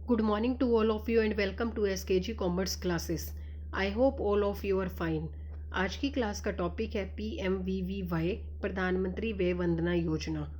Good morning to all of you and welcome to SKG Commerce classes. I hope all of you are fine. आज की class का topic है PMVVY प्रधानमंत्री वय वंदना योजना।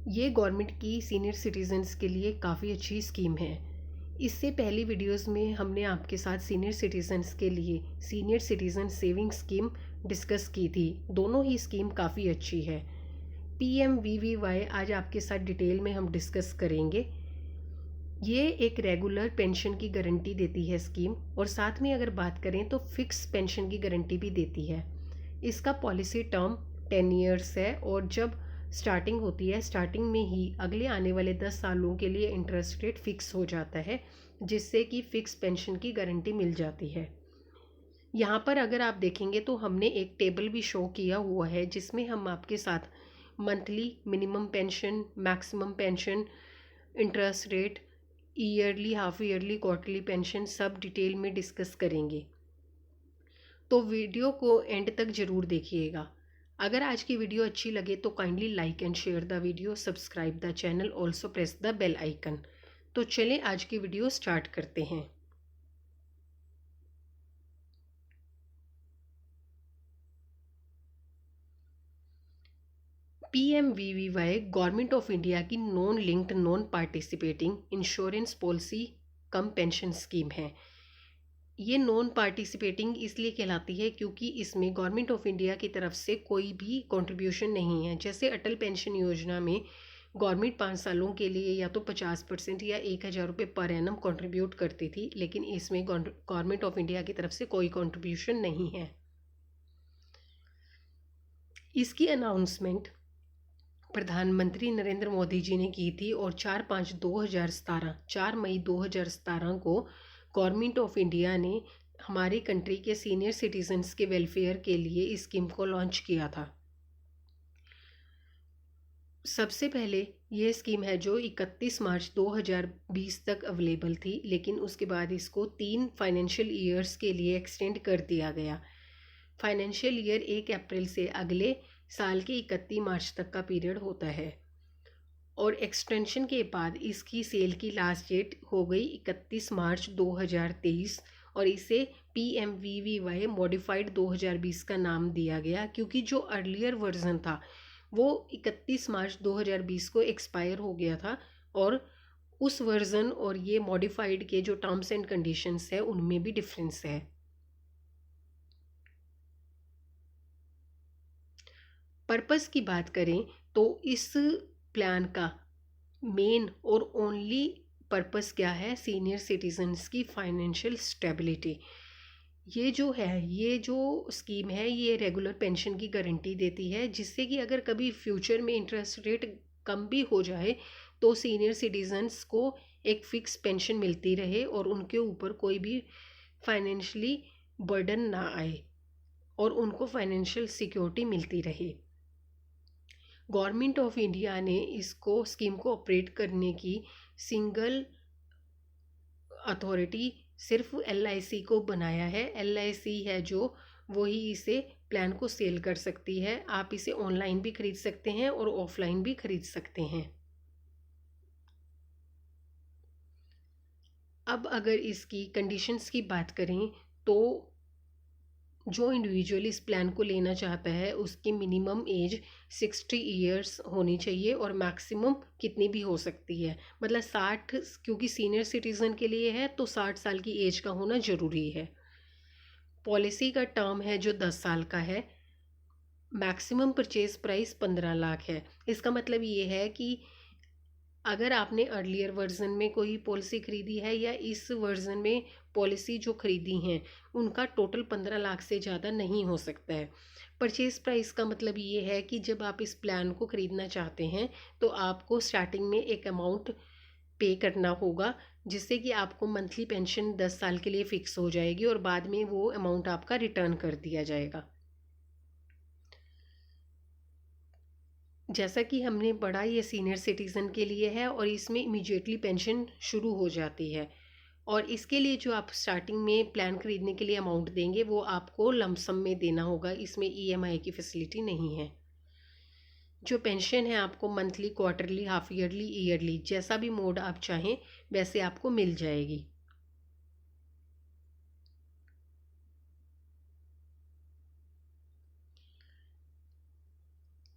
ये government की सीनियर सिटीजन्स के लिए काफ़ी अच्छी स्कीम है। इससे पहली वीडियोस में हमने आपके साथ सीनियर सिटीजन्स के लिए senior citizen saving scheme discuss की थी। दोनों ही स्कीम काफ़ी अच्छी है। PMVVY आज आपके साथ डिटेल में हम डिस्कस करेंगे। ये एक रेगुलर पेंशन की गारंटी देती है स्कीम, और साथ में अगर बात करें तो फिक्स पेंशन की गारंटी भी देती है। इसका पॉलिसी टर्म 10 ईयर्स है और जब स्टार्टिंग होती है स्टार्टिंग में ही अगले आने वाले 10 सालों के लिए इंटरेस्ट रेट फिक्स हो जाता है, जिससे कि फिक्स पेंशन की गारंटी मिल जाती है। यहाँ पर अगर आप देखेंगे तो हमने एक टेबल भी शो किया हुआ है जिसमें हम आपके साथ monthly minimum pension, maximum pension, interest rate, yearly, half yearly, quarterly pension सब डिटेल में डिस्कस करेंगे। तो वीडियो को एंड तक ज़रूर देखिएगा। अगर आज की वीडियो अच्छी लगे तो kindly like and share the video, subscribe the channel, also press the bell icon. तो चलें आज की वीडियो स्टार्ट करते हैं। PMVVY गवर्नमेंट ऑफ इंडिया की non linked non participating insurance policy cum pension scheme है। ये नॉन पार्टिसिपेटिंग इसलिए कहलाती है क्योंकि इसमें गवर्नमेंट ऑफ इंडिया की तरफ से कोई भी कंट्रीब्यूशन नहीं है। जैसे अटल पेंशन योजना में गवर्नमेंट 5 सालों के लिए या तो 50% या 1,000 रुपये पर एनम कंट्रीब्यूट करती थी, लेकिन इसमें गवर्नमेंट ऑफ इंडिया की तरफ से कोई कंट्रीब्यूशन नहीं है। इसकी अनाउंसमेंट प्रधानमंत्री नरेंद्र मोदी जी ने की थी और 4 मई 2017 को गवर्नमेंट ऑफ इंडिया ने हमारी कंट्री के सीनियर सिटीजन्स के वेलफेयर के लिए इस स्कीम को लॉन्च किया था। सबसे पहले ये स्कीम है जो 31 मार्च 2020 तक अवेलेबल थी, लेकिन उसके बाद इसको 3 फाइनेंशियल ईयर्स के लिए एक्सटेंड कर दिया गया। फाइनेंशियल ईयर 1 अप्रैल से अगले साल के 31 मार्च तक का पीरियड होता है, और एक्सटेंशन के बाद इसकी सेल की लास्ट डेट हो गई 31 मार्च 2023 और इसे PMVVY मॉडिफाइड 2020 का नाम दिया गया, क्योंकि जो अर्लियर वर्जन था वो 31 मार्च 2020 को एक्सपायर हो गया था, और उस वर्जन और ये मॉडिफाइड के जो टर्म्स एंड कंडीशंस है उनमें भी डिफरेंस है। पर्पस की बात करें तो इस प्लान का मेन और ओनली पर्पस क्या है? सीनियर सिटीजन्स की फाइनेंशियल स्टेबिलिटी। ये जो स्कीम है ये रेगुलर पेंशन की गारंटी देती है, जिससे कि अगर कभी फ्यूचर में इंटरेस्ट रेट कम भी हो जाए तो सीनियर सिटीजन्स को एक फ़िक्स पेंशन मिलती रहे और उनके ऊपर कोई भी फाइनेंशियली बर्डन ना आए और उनको फाइनेंशियल सिक्योरिटी मिलती रहे। गवर्नमेंट ऑफ इंडिया ने इसको स्कीम को ऑपरेट करने की सिंगल अथॉरिटी सिर्फ LIC को बनाया है। LIC है जो वही इसे प्लान को सेल कर सकती है। आप इसे ऑनलाइन भी खरीद सकते हैं और ऑफलाइन भी खरीद सकते हैं। अब अगर इसकी कंडीशंस की बात करें तो जो इंडिविजुअल इस प्लान को लेना चाहता है उसकी मिनिमम एज 60 ईयर्स होनी चाहिए और मैक्सिमम कितनी भी हो सकती है, मतलब 60, क्योंकि सीनियर सिटीज़न के लिए है तो 60 साल की एज का होना ज़रूरी है। पॉलिसी का टर्म है जो 10 साल का है। मैक्सिमम परचेज प्राइस 15 लाख है। इसका मतलब ये है कि अगर आपने अर्लियर वर्जन में कोई पॉलिसी ख़रीदी है या इस वर्जन में पॉलिसी जो ख़रीदी हैं उनका टोटल 15 लाख से ज़्यादा नहीं हो सकता है। परचेज़ प्राइस का मतलब ये है कि जब आप इस प्लान को ख़रीदना चाहते हैं तो आपको स्टार्टिंग में एक अमाउंट पे करना होगा, जिससे कि आपको मंथली पेंशन 10 साल के लिए फ़िक्स हो जाएगी और बाद में वो अमाउंट आपका रिटर्न कर दिया जाएगा। जैसा कि हमने पढ़ा ये सीनियर सिटीज़न के लिए है और इसमें इमीडिएटली पेंशन शुरू हो जाती है, और इसके लिए जो आप स्टार्टिंग में प्लान खरीदने के लिए अमाउंट देंगे वो आपको लमसम में देना होगा। इसमें EMI की फैसिलिटी नहीं है। जो पेंशन है आपको monthly, quarterly, half yearly, yearly, जैसा भी मोड आप चाहें वैसे आपको मिल जाएगी।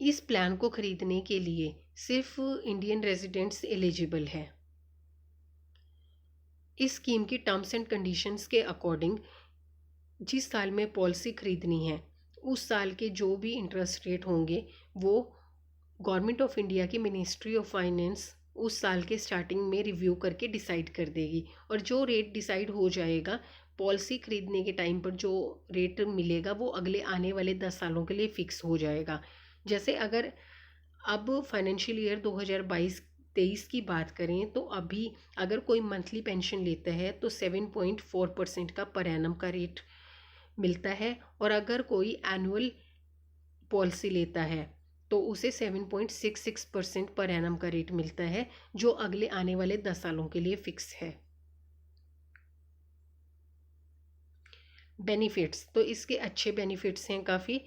इस प्लान को खरीदने के लिए सिर्फ इंडियन रेजिडेंट्स एलिजिबल है। इस स्कीम की टर्म्स एंड कंडीशंस के अकॉर्डिंग जिस साल में पॉलिसी खरीदनी है उस साल के जो भी इंटरेस्ट रेट होंगे वो गवर्नमेंट ऑफ इंडिया की मिनिस्ट्री ऑफ फाइनेंस उस साल के स्टार्टिंग में रिव्यू करके डिसाइड कर देगी। और जो रेट डिसाइड हो जाएगा पॉलिसी खरीदने के टाइम पर, जो रेट मिलेगा वो अगले आने वाले 10 सालों के लिए फ़िक्स हो जाएगा। जैसे अगर अब फाइनेंशियल ईयर 2022-23 की बात करें तो अभी अगर कोई मंथली पेंशन लेता है तो 7.4% का पर एनम का रेट मिलता है, और अगर कोई एनुअल पॉलिसी लेता है तो उसे 7.66% पर एनम का रेट मिलता है, जो अगले आने वाले 10 सालों के लिए फिक्स है। बेनिफिट्स, तो इसके अच्छे बेनिफिट्स हैं काफ़ी।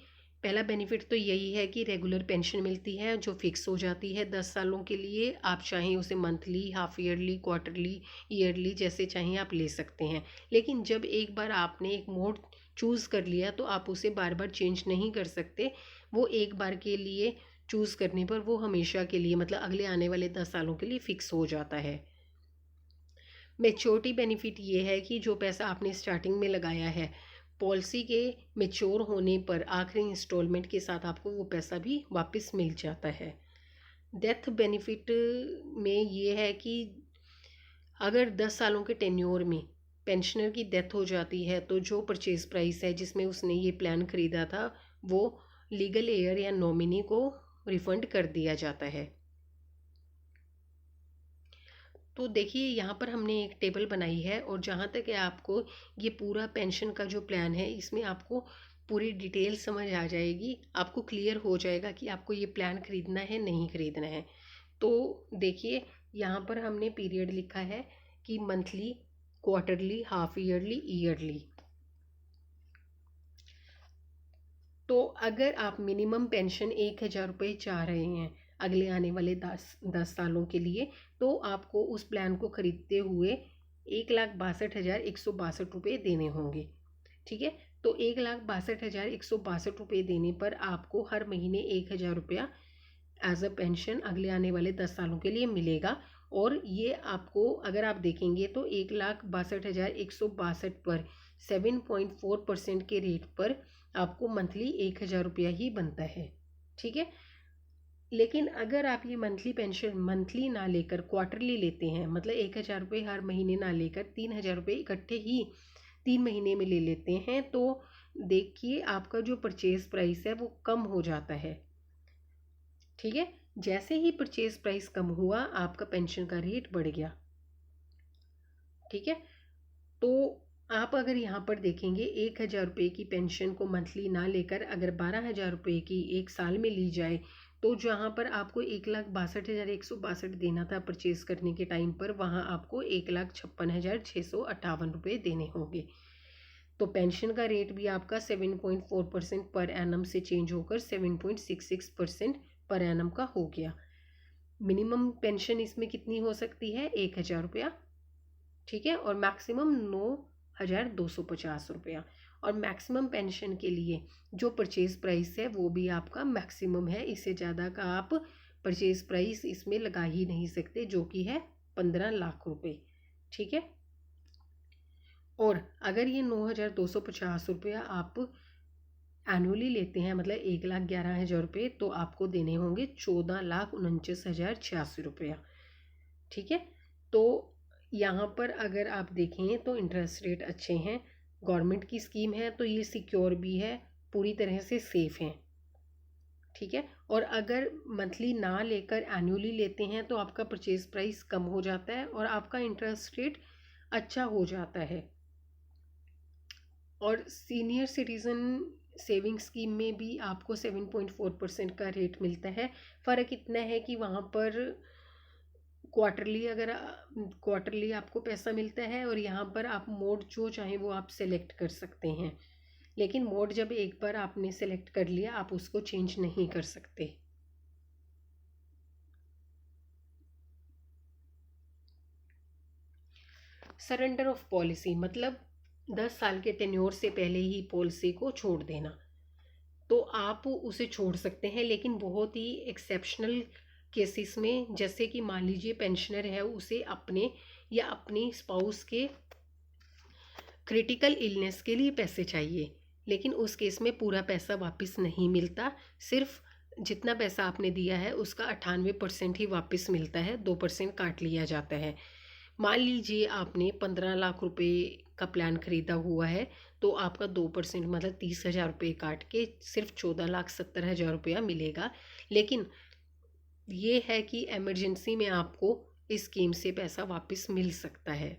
पहला बेनिफिट तो यही है कि रेगुलर पेंशन मिलती है जो फिक्स हो जाती है 10 सालों के लिए। आप चाहें उसे monthly, half yearly, quarterly, yearly जैसे चाहें आप ले सकते हैं। लेकिन जब एक बार आपने एक मोड चूज़ कर लिया तो आप उसे बार बार चेंज नहीं कर सकते। वो एक बार के लिए चूज़ करने पर वो हमेशा के लिए, मतलब अगले आने वाले 10 सालों के लिए फ़िक्स हो जाता है। मैच्योरिटी बेनिफिट ये है कि जो पैसा आपने स्टार्टिंग में लगाया है पॉलिसी के मैच्योर होने पर आखिरी इंस्टॉलमेंट के साथ आपको वो पैसा भी वापस मिल जाता है। डेथ बेनिफिट में ये है कि अगर 10 सालों के टेन्योर में पेंशनर की डेथ हो जाती है तो जो परचेज प्राइस है जिसमें उसने ये प्लान खरीदा था वो लीगल एयर या नॉमिनी को रिफंड कर दिया जाता है। तो देखिए यहाँ पर हमने एक टेबल बनाई है और जहाँ तक है आपको ये पूरा पेंशन का जो प्लान है इसमें आपको पूरी डिटेल समझ आ जाएगी, आपको क्लियर हो जाएगा कि आपको ये प्लान खरीदना है नहीं खरीदना है। तो देखिए यहाँ पर हमने पीरियड लिखा है कि monthly, quarterly, half yearly, yearly. तो अगर आप मिनिमम पेंशन 1,000 रुपये चाह रहे हैं अगले आने वाले 10 सालों के लिए तो आपको उस प्लान को खरीदते हुए 1,62,162 देने होंगे। ठीक है, तो 1,62,162 देने पर आपको हर महीने 1,000 रुपया एज अ पेंशन अगले आने वाले 10 सालों के लिए मिलेगा। और ये आपको अगर आप देखेंगे तो 1,62,162 पर 7.4% के रेट पर आपको मंथली 1,000 रुपया ही बनता है। ठीक है, लेकिन अगर आप ये मंथली पेंशन मंथली ना लेकर क्वार्टरली लेते हैं, मतलब 1,000 रुपये हर महीने ना लेकर 3,000 रुपये इकट्ठे ही 3 महीने में ले लेते हैं तो देखिए आपका जो परचेज प्राइस है वो कम हो जाता है। ठीक है, जैसे ही परचेज प्राइस कम हुआ आपका पेंशन का रेट बढ़ गया। ठीक है, तो आप अगर यहाँ पर देखेंगे 1,000 रुपये की पेंशन को मंथली ना लेकर अगर 12,000 रुपये की एक साल में ली जाए तो जहाँ पर आपको 1,62,162 देना था परचेज करने के टाइम पर, वहाँ आपको 1,56,658 रुपये देने होंगे। तो पेंशन का रेट भी आपका 7.4% पर एनम से चेंज होकर 7.66% पर एनम का हो गया। मिनिमम पेंशन इसमें कितनी हो सकती है? 1,000 रुपया। ठीक है, और मैक्सिमम 9,250 रुपया। और मैक्सिमम पेंशन के लिए जो परचेज प्राइस है वो भी आपका मैक्सिमम है, इससे ज़्यादा का आप परचेज प्राइस इसमें लगा ही नहीं सकते, जो कि है 15 लाख रुपए। ठीक है, और अगर ये 9,250 रुपया आप एनुअली लेते हैं, मतलब 1,11,000 रुपये, तो आपको देने होंगे 14,49,086 रुपया। ठीक है, तो यहाँ पर अगर आप देखें तो इंटरेस्ट रेट अच्छे हैं, गवर्नमेंट की स्कीम है तो ये सिक्योर भी है, पूरी तरह से सेफ हैं। ठीक है, और अगर मंथली ना लेकर एनुअली लेते हैं तो आपका परचेज प्राइस कम हो जाता है और आपका इंटरेस्ट रेट अच्छा हो जाता है। और सीनियर सिटीज़न सेविंग स्कीम में भी आपको 7.4% का रेट मिलता है। फ़र्क इतना है कि वहाँ पर क्वार्टरली आपको पैसा मिलता है और यहाँ पर आप मोड जो चाहें वो आप सेलेक्ट कर सकते हैं। लेकिन मोड जब एक बार आपने सेलेक्ट कर लिया आप उसको चेंज नहीं कर सकते। सरेंडर ऑफ पॉलिसी मतलब 10 साल के टेन्योर से पहले ही पॉलिसी को छोड़ देना। तो आप उसे छोड़ सकते हैं, लेकिन बहुत ही एक्सेप्शनल केसेस में, जैसे कि मान लीजिए पेंशनर है, उसे अपने या अपनी स्पाउस के क्रिटिकल इलनेस के लिए पैसे चाहिए, लेकिन उस केस में पूरा पैसा वापस नहीं मिलता, सिर्फ जितना पैसा आपने दिया है उसका 98% ही वापस मिलता है, 2% काट लिया जाता है। मान लीजिए आपने 15 लाख रुपए का प्लान खरीदा हुआ है, तो आपका 2% मतलब 30,000 रुपये काट के सिर्फ 14,70,000 रुपया मिलेगा। लेकिन ये है कि एमरजेंसी में आपको इस स्कीम से पैसा वापस मिल सकता है।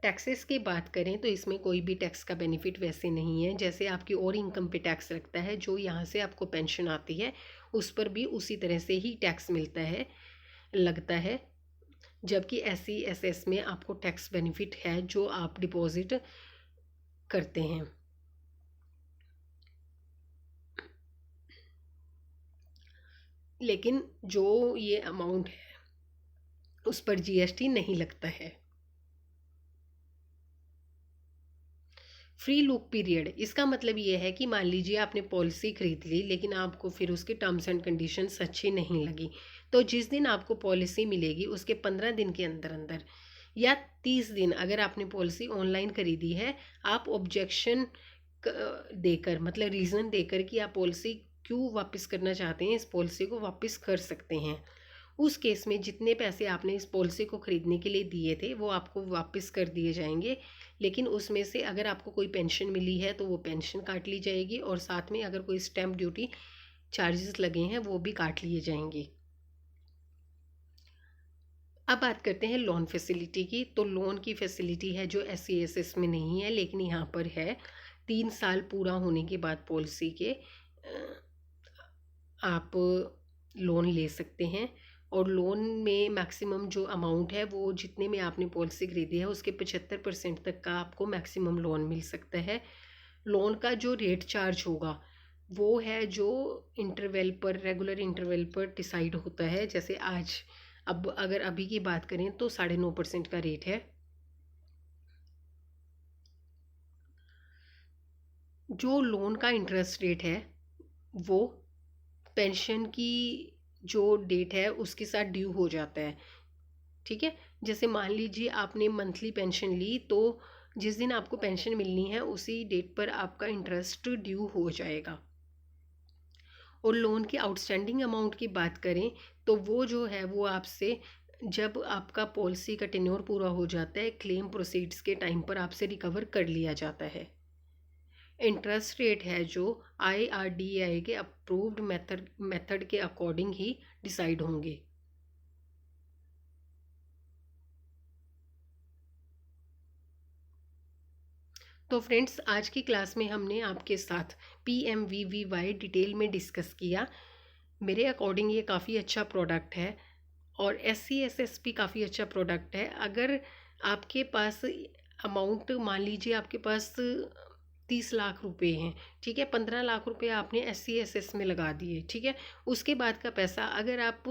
टैक्सेस की बात करें तो इसमें कोई भी टैक्स का बेनिफिट वैसे नहीं है, जैसे आपकी और इनकम पे टैक्स लगता है, जो यहाँ से आपको पेंशन आती है उस पर भी उसी तरह से ही टैक्स मिलता है, लगता है। जबकि SESS में आपको टैक्स बेनिफिट है जो आप डिपॉजिट करते हैं। लेकिन जो ये अमाउंट है उस पर GST नहीं लगता है। फ्री लुक पीरियड, इसका मतलब ये है कि मान लीजिए आपने पॉलिसी खरीद ली, लेकिन आपको फिर उसकी टर्म्स एंड कंडीशंस अच्छी नहीं लगी, तो जिस दिन आपको पॉलिसी मिलेगी उसके 15 दिन के अंदर अंदर या 30 दिन, अगर आपने पॉलिसी ऑनलाइन खरीदी है, आप ऑब्जेक्शन देकर, मतलब रीज़न देकर कि आप पॉलिसी क्यों वापस करना चाहते हैं, इस पॉलिसी को वापस कर सकते हैं। उस केस में जितने पैसे आपने इस पॉलिसी को ख़रीदने के लिए दिए थे वो आपको वापस कर दिए जाएंगे, लेकिन उसमें से अगर आपको कोई पेंशन मिली है तो वो पेंशन काट ली जाएगी, और साथ में अगर कोई स्टैम्प ड्यूटी चार्जेस लगे हैं वो भी काट लिए जाएंगे। अब बात करते हैं लोन फैसिलिटी की। तो लोन की फैसिलिटी है जो SESS में नहीं है, लेकिन यहाँ पर है। 3 साल पूरा होने के बाद पॉलिसी के आप लोन ले सकते हैं, और लोन में मैक्सिमम जो अमाउंट है वो जितने में आपने पॉलिसी खरीदी है उसके 75% तक का आपको मैक्सिमम लोन मिल सकता है। लोन का जो रेट चार्ज होगा वो है जो इंटरवल पर, रेगुलर इंटरवल पर डिसाइड होता है। जैसे आज, अब अगर अभी की बात करें तो 9.5% का रेट है। जो लोन का इंटरेस्ट रेट है वो पेंशन की जो डेट है उसके साथ ड्यू हो जाता है, ठीक है। जैसे मान लीजिए आपने मंथली पेंशन ली, तो जिस दिन आपको पेंशन मिलनी है उसी डेट पर आपका इंटरेस्ट ड्यू हो जाएगा। और लोन की आउटस्टैंडिंग अमाउंट की बात करें तो वो जो है वो आपसे, जब आपका पॉलिसी का टेन्योर पूरा हो जाता है, क्लेम प्रोसीड्स के टाइम पर आपसे रिकवर कर लिया जाता है। इंटरेस्ट रेट है जो IRDAI के अप्रूव्ड मेथड के अकॉर्डिंग ही डिसाइड होंगे। तो फ्रेंड्स, आज की क्लास में हमने आपके साथ PMVVY डिटेल में डिस्कस किया। मेरे अकॉर्डिंग ये काफ़ी अच्छा प्रोडक्ट है, और SCSS भी काफ़ी अच्छा प्रोडक्ट है। अगर आपके पास अमाउंट, मान लीजिए आपके पास 30 लाख रुपए हैं, ठीक है, 15 लाख रुपए आपने SCSS में लगा दिए, ठीक है। उसके बाद का पैसा अगर आप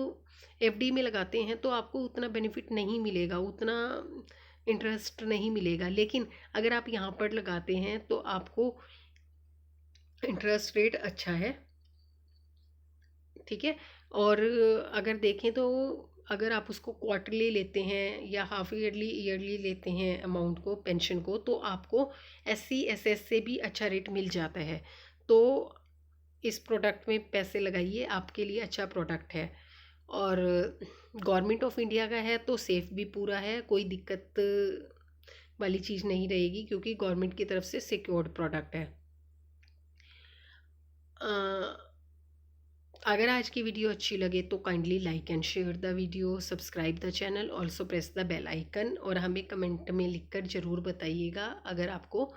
FD में लगाते हैं तो आपको उतना बेनिफिट नहीं मिलेगा, उतना इंटरेस्ट नहीं मिलेगा। लेकिन अगर आप यहाँ पर लगाते हैं तो आपको इंटरेस्ट रेट अच्छा है, ठीक है। और अगर देखें तो अगर आप उसको क्वार्टरली लेते हैं या हाफ ईयरली ईयरली लेते हैं अमाउंट को, पेंशन को, तो आपको SCSS से भी अच्छा रेट मिल जाता है। तो इस प्रोडक्ट में पैसे लगाइए, आपके लिए अच्छा प्रोडक्ट है। और गवर्नमेंट ऑफ इंडिया का है तो सेफ़ भी पूरा है, कोई दिक्कत वाली चीज़ नहीं रहेगी, क्योंकि गवर्नमेंट की तरफ से सिक्योर्ड प्रोडक्ट है। अगर आज की वीडियो अच्छी लगे तो kindly like and share the video, subscribe the channel, also press the bell icon, और हमें कमेंट में लिखकर ज़रूर बताइएगा अगर आपको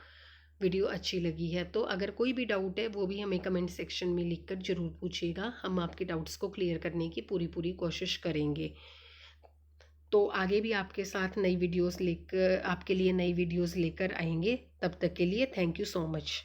वीडियो अच्छी लगी है। तो अगर कोई भी डाउट है वो भी हमें कमेंट सेक्शन में लिखकर ज़रूर पूछिएगा, हम आपके डाउट्स को क्लियर करने की पूरी कोशिश करेंगे। तो आगे भी आपके साथ नई वीडियोस लेकर, आपके लिए नई वीडियोस लेकर आएंगे। तब तक के लिए थैंक यू सो मच।